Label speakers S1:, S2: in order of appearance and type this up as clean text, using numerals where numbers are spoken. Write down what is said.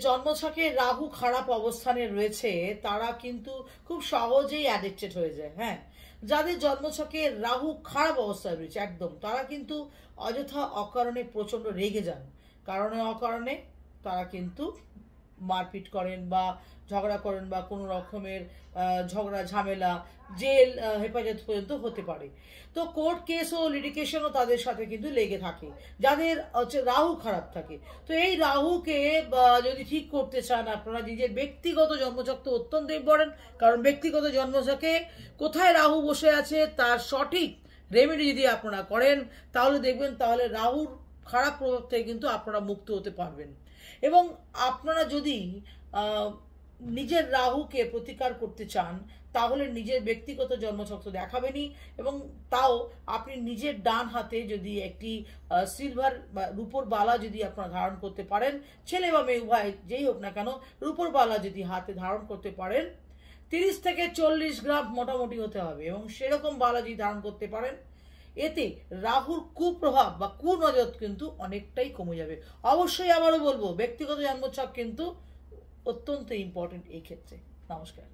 S1: জন্মছকে রাহু খারাপ অবস্থানে রয়েছে তারা কিন্তু খুব সহজেই অ্যাডিক্টেড হয়ে যায়। হ্যাঁ, যাদের জন্মছকে রাহু খারাপ অবস্থায় রয়েছে একদম, তারা কিন্তু অযথা অকারণে প্রচণ্ড রেগে যান, কারণে অকারণে তারা কিন্তু মারপিট করেন বা ঝগড়া করেন বা কোনো রকমের ঝগড়া ঝামেলা, জেল, হেফাজত পর্যন্ত হতে পারে। তো কোর্ট কেস ও লিটিগেশনও তাদের সাথে কিন্তু লেগে থাকে যাদের হচ্ছে রাহু খারাপ থাকে। তো এই রাহুকে যদি ঠিক করতে চান আপনারা, নিজের ব্যক্তিগত জন্মছক তো অত্যন্ত ইম্পর্টেন্ট, কারণ ব্যক্তিগত জন্মছকে কোথায় রাহু বসে আছে তার সঠিক রেমেডি যদি আপনারা করেন তাহলে দেখবেন তাহলে রাহুর খারাপ প্রভাব থেকে কিন্তু আপনারা মুক্ত হতে পারবেন। এবং আপনারা যদি নিজের রাহুকে প্রতিকার করতে চান তাহলে নিজের ব্যক্তিগত জন্মছক তো দেখাবেনই, এবং তাও আপনি নিজের ডান হাতে যদি একটি সিলভার বা রূপোর বালা যদি আপনারা ধারণ করতে পারেন, ছেলে বা মেয়ে উভয় যেই হোক না কেন, রূপোর বালা যদি হাতে ধারণ করতে পারেন 30 থেকে 40 গ্রাম মোটামুটি হতে হবে, এবং সেরকম বালা যদি ধারণ করতে পারেন এতে রাহুর কুপ্রভাব বা কুনজর কিন্তু অনেকটাই কমে যাবে। অবশ্যই আবারও বলবো ব্যক্তিগত জন্মছক কিন্তু অত্যন্ত ইম্পর্টেন্ট এই ক্ষেত্রে। নমস্কার।